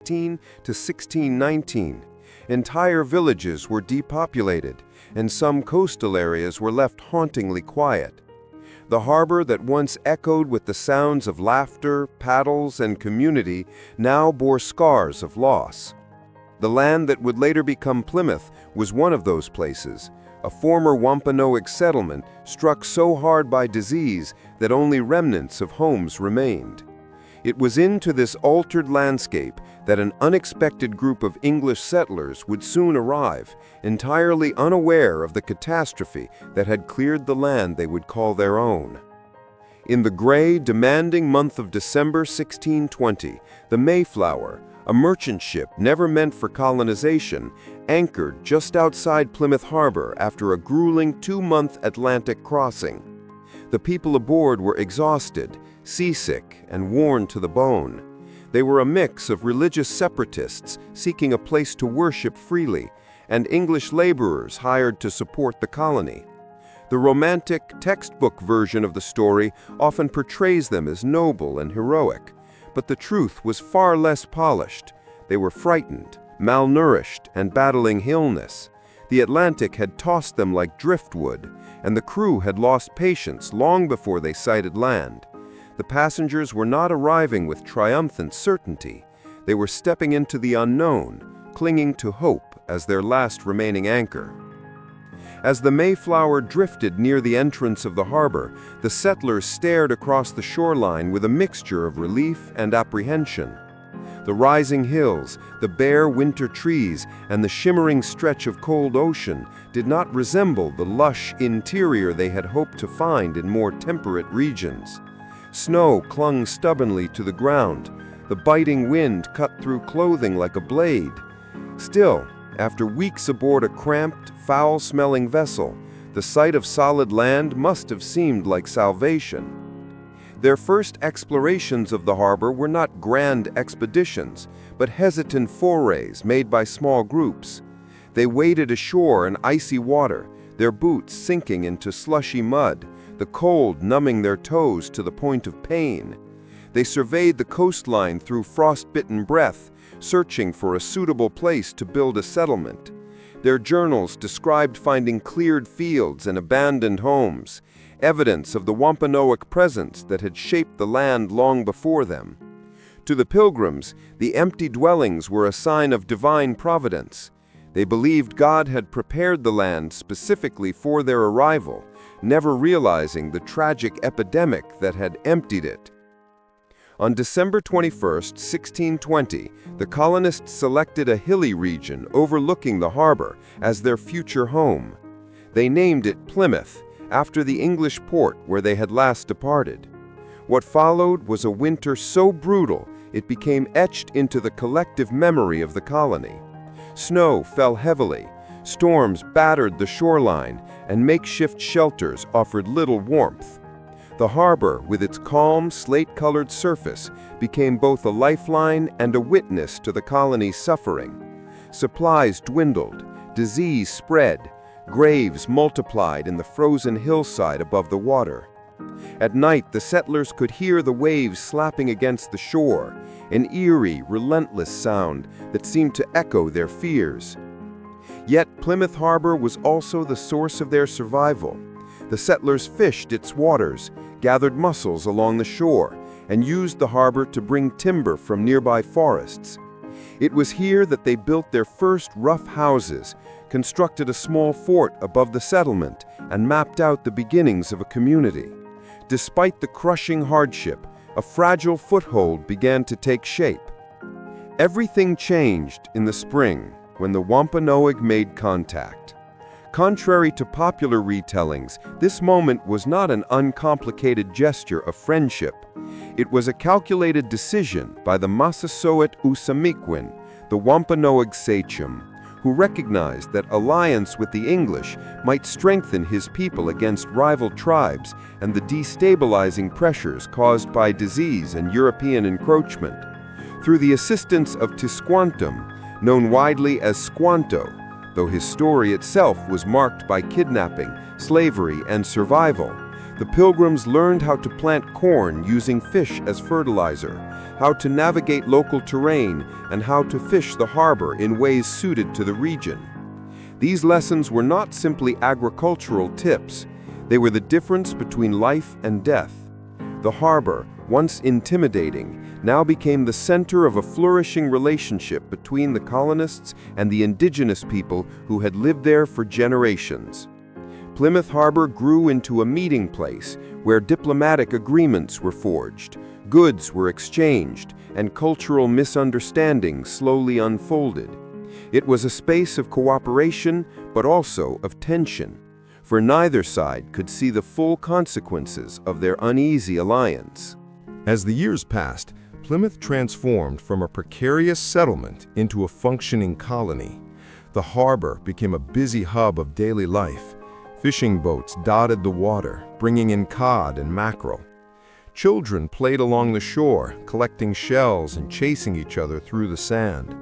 to 1619. Entire villages were depopulated, and some coastal areas were left hauntingly quiet. The harbor that once echoed with the sounds of laughter, paddles, and community now bore scars of loss. The land that would later become Plymouth was one of those places, a former Wampanoag settlement struck so hard by disease that only remnants of homes remained. It was into this altered landscape that an unexpected group of English settlers would soon arrive, entirely unaware of the catastrophe that had cleared the land they would call their own. In the gray, demanding month of December 1620, the Mayflower, a merchant ship never meant for colonization, anchored just outside Plymouth Harbor after a grueling 2-month Atlantic crossing. The people aboard were exhausted, seasick, and worn to the bone. They were a mix of religious separatists seeking a place to worship freely, and English laborers hired to support the colony. The romantic, textbook version of the story often portrays them as noble and heroic, but the truth was far less polished. They were frightened, malnourished, and battling illness. The Atlantic had tossed them like driftwood, and the crew had lost patience long before they sighted land. The passengers were not arriving with triumphant certainty. They were stepping into the unknown, clinging to hope as their last remaining anchor. As the Mayflower drifted near the entrance of the harbor, the settlers stared across the shoreline with a mixture of relief and apprehension. The rising hills, the bare winter trees, and the shimmering stretch of cold ocean did not resemble the lush interior they had hoped to find in more temperate regions. Snow clung stubbornly to the ground. The biting wind cut through clothing like a blade. Still, after weeks aboard a cramped, foul-smelling vessel, the sight of solid land must have seemed like salvation. Their first explorations of the harbor were not grand expeditions, but hesitant forays made by small groups. They waded ashore in icy water, their boots sinking into slushy mud, the cold numbing their toes to the point of pain. They surveyed the coastline through frost-bitten breath, searching for a suitable place to build a settlement. Their journals described finding cleared fields and abandoned homes, evidence of the Wampanoag presence that had shaped the land long before them. To the Pilgrims, the empty dwellings were a sign of divine providence. They believed God had prepared the land specifically for their arrival, never realizing the tragic epidemic that had emptied it. On December 21, 1620, the colonists selected a hilly region overlooking the harbor as their future home. They named it Plymouth, after the English port where they had last departed. What followed was a winter so brutal it became etched into the collective memory of the colony. Snow fell heavily, storms battered the shoreline, and makeshift shelters offered little warmth. The harbor, with its calm, slate-colored surface, became both a lifeline and a witness to the colony's suffering. Supplies dwindled, disease spread, graves multiplied in the frozen hillside above the water. At night, the settlers could hear the waves slapping against the shore, an eerie, relentless sound that seemed to echo their fears. Yet Plymouth Harbor was also the source of their survival. The settlers fished its waters, gathered mussels along the shore, and used the harbor to bring timber from nearby forests. It was here that they built their first rough houses, constructed a small fort above the settlement, and mapped out the beginnings of a community. Despite the crushing hardship, a fragile foothold began to take shape. Everything changed in the spring when the Wampanoag made contact. Contrary to popular retellings, this moment was not an uncomplicated gesture of friendship. It was a calculated decision by the Massasoit Usamiquin, the Wampanoag sachem, who recognized that alliance with the English might strengthen his people against rival tribes and the destabilizing pressures caused by disease and European encroachment. Through the assistance of Tisquantum, known widely as Squanto, though his story itself was marked by kidnapping, slavery, and survival, The Pilgrims learned how to plant corn using fish as fertilizer, how to navigate local terrain, and how to fish the harbor in ways suited to the region. These lessons were not simply agricultural tips. They were the difference between life and death. The harbor, once intimidating, now became the center of a flourishing relationship between the colonists and the indigenous people who had lived there for generations. Plymouth Harbor grew into a meeting place where diplomatic agreements were forged, goods were exchanged, and cultural misunderstandings slowly unfolded. It was a space of cooperation, but also of tension, for neither side could see the full consequences of their uneasy alliance. As the years passed, Plymouth transformed from a precarious settlement into a functioning colony. The harbor became a busy hub of daily life. Fishing boats dotted the water, bringing in cod and mackerel. Children played along the shore, collecting shells and chasing each other through the sand.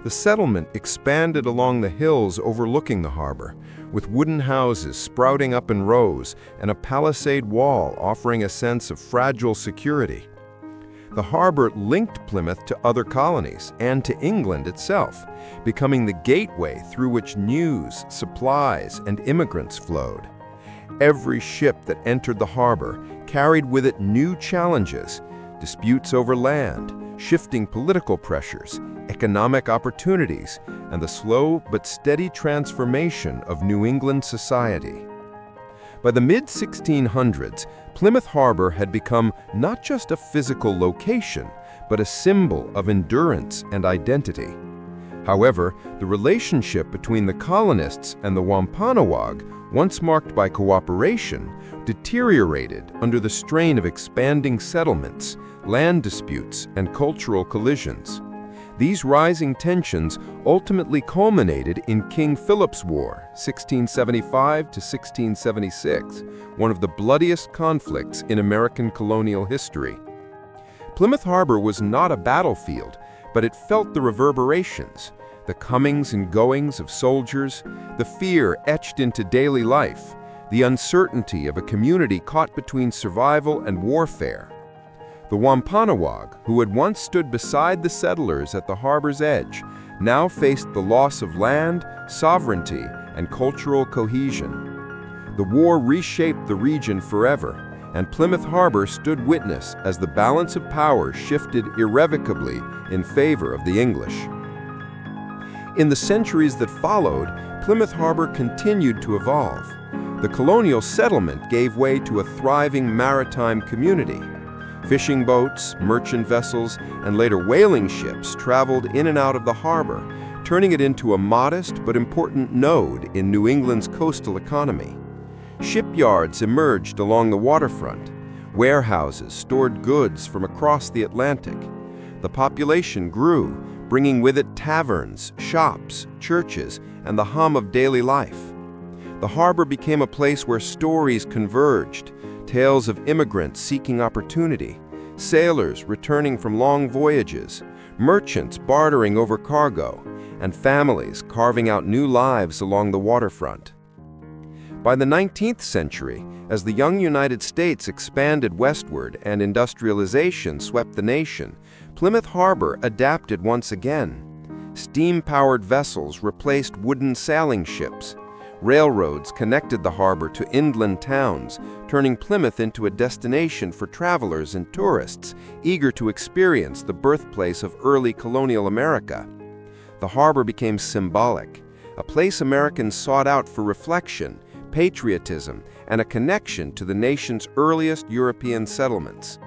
The settlement expanded along the hills overlooking the harbor, with wooden houses sprouting up in rows and a palisade wall offering a sense of fragile security. The harbor linked Plymouth to other colonies and to England itself, becoming the gateway through which news, supplies, and immigrants flowed. Every ship that entered the harbor carried with it new challenges, disputes over land, shifting political pressures, economic opportunities, and the slow but steady transformation of New England society. By the mid-1600s, Plymouth Harbor had become not just a physical location, but a symbol of endurance and identity. However, the relationship between the colonists and the Wampanoag, once marked by cooperation, deteriorated under the strain of expanding settlements, land disputes, and cultural collisions. These rising tensions ultimately culminated in King Philip's War, 1675 to 1676, one of the bloodiest conflicts in American colonial history. Plymouth Harbor was not a battlefield, but it felt the reverberations, the comings and goings of soldiers, the fear etched into daily life, the uncertainty of a community caught between survival and warfare. The Wampanoag, who had once stood beside the settlers at the harbor's edge, now faced the loss of land, sovereignty, and cultural cohesion. The war reshaped the region forever, and Plymouth Harbor stood witness as the balance of power shifted irrevocably in favor of the English. In the centuries that followed, Plymouth Harbor continued to evolve. The colonial settlement gave way to a thriving maritime community. Fishing boats, merchant vessels, and later whaling ships traveled in and out of the harbor, turning it into a modest but important node in New England's coastal economy. Shipyards emerged along the waterfront. Warehouses stored goods from across the Atlantic. The population grew, bringing with it taverns, shops, churches, and the hum of daily life. The harbor became a place where stories converged, tales of immigrants seeking opportunity, sailors returning from long voyages, merchants bartering over cargo, and families carving out new lives along the waterfront. By the 19th century, as the young United States expanded westward and industrialization swept the nation, Plymouth Harbor adapted once again. Steam-powered vessels replaced wooden sailing ships. Railroads connected the harbor to inland towns, turning Plymouth into a destination for travelers and tourists eager to experience the birthplace of early colonial America. The harbor became symbolic, a place Americans sought out for reflection, patriotism, and a connection to the nation's earliest European settlements.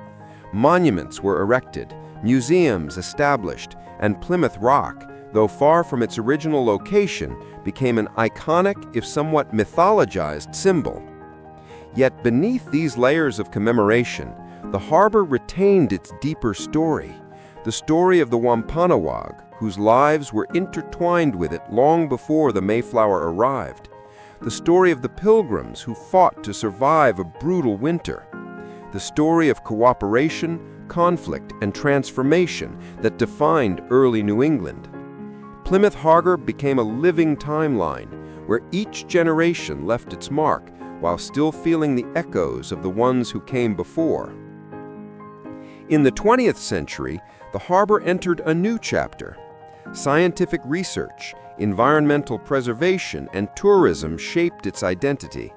Monuments were erected, museums established, and Plymouth Rock, though far from its original location, became an iconic, if somewhat mythologized, symbol. Yet beneath these layers of commemoration, the harbor retained its deeper story, the story of the Wampanoag, whose lives were intertwined with it long before the Mayflower arrived, the story of the Pilgrims who fought to survive a brutal winter, the story of cooperation, conflict, and transformation that defined early New England. Plymouth Harbor became a living timeline where each generation left its mark while still feeling the echoes of the ones who came before. In the 20th century, the harbor entered a new chapter. Scientific research, environmental preservation, and tourism shaped its identity.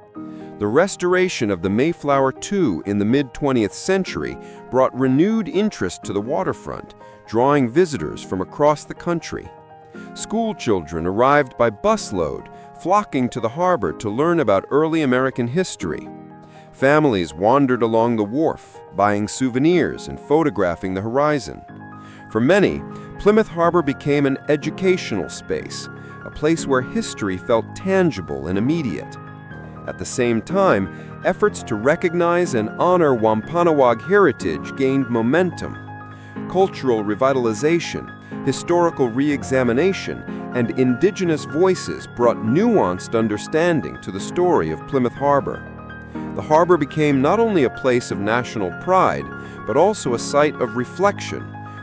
The restoration of the Mayflower II in the mid-20th century brought renewed interest to the waterfront, drawing visitors from across the country. School children arrived by busload, flocking to the harbor to learn about early American history. Families wandered along the wharf, buying souvenirs and photographing the horizon. For many, Plymouth Harbor became an educational space, a place where history felt tangible and immediate. At the same time, efforts to recognize and honor Wampanoag heritage gained momentum. Cultural revitalization, historical re-examination, and Indigenous voices brought nuanced understanding to the story of Plymouth Harbor. The harbor became not only a place of national pride, but also a site of reflection,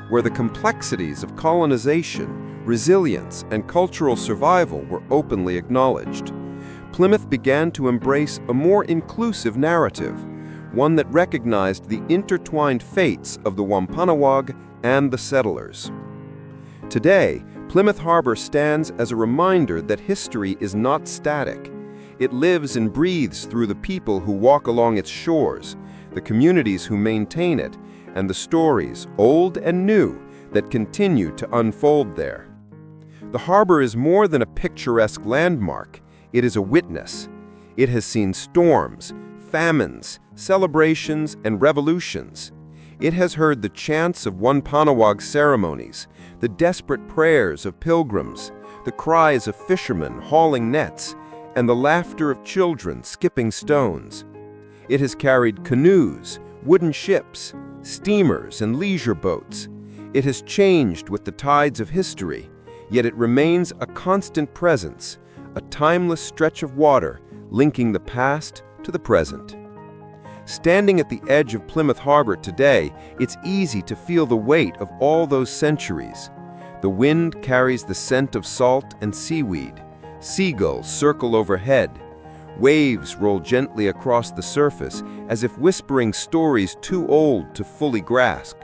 where the complexities of colonization, resilience, and cultural survival were openly acknowledged. Plymouth began to embrace a more inclusive narrative, one that recognized the intertwined fates of the Wampanoag and the settlers. Today, Plymouth Harbor stands as a reminder that history is not static. It lives and breathes through the people who walk along its shores, the communities who maintain it, and the stories, old and new, that continue to unfold there. The harbor is more than a picturesque landmark. It is a witness. It has seen storms, famines, celebrations, and revolutions. It has heard the chants of Wampanoag ceremonies, the desperate prayers of pilgrims, the cries of fishermen hauling nets, and the laughter of children skipping stones. It has carried canoes, wooden ships, steamers, and leisure boats. It has changed with the tides of history, yet it remains a constant presence, a timeless stretch of water linking the past to the present. Standing at the edge of Plymouth Harbor today, it's easy to feel the weight of all those centuries. The wind carries the scent of salt and seaweed. Seagulls circle overhead. Waves roll gently across the surface as if whispering stories too old to fully grasp.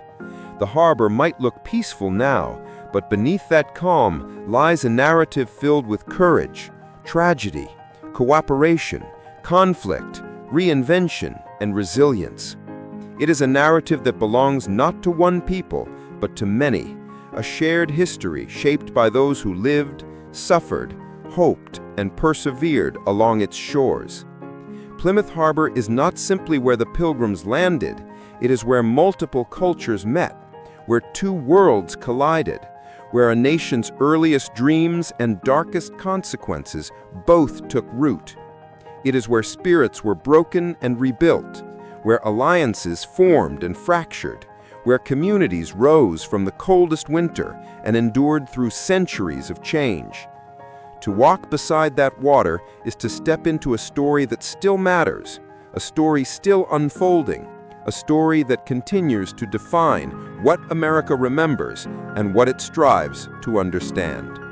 The harbor might look peaceful now, but beneath that calm lies a narrative filled with courage, tragedy, cooperation, conflict, reinvention, and resilience. It is a narrative that belongs not to one people, but to many, a shared history shaped by those who lived, suffered, hoped, and persevered along its shores. Plymouth Harbor is not simply where the Pilgrims landed, it is where multiple cultures met, where two worlds collided, where a nation's earliest dreams and darkest consequences both took root. It is where spirits were broken and rebuilt, where alliances formed and fractured, where communities rose from the coldest winter and endured through centuries of change. To walk beside that water is to step into a story that still matters, a story still unfolding, a story that continues to define what America remembers and what it strives to understand.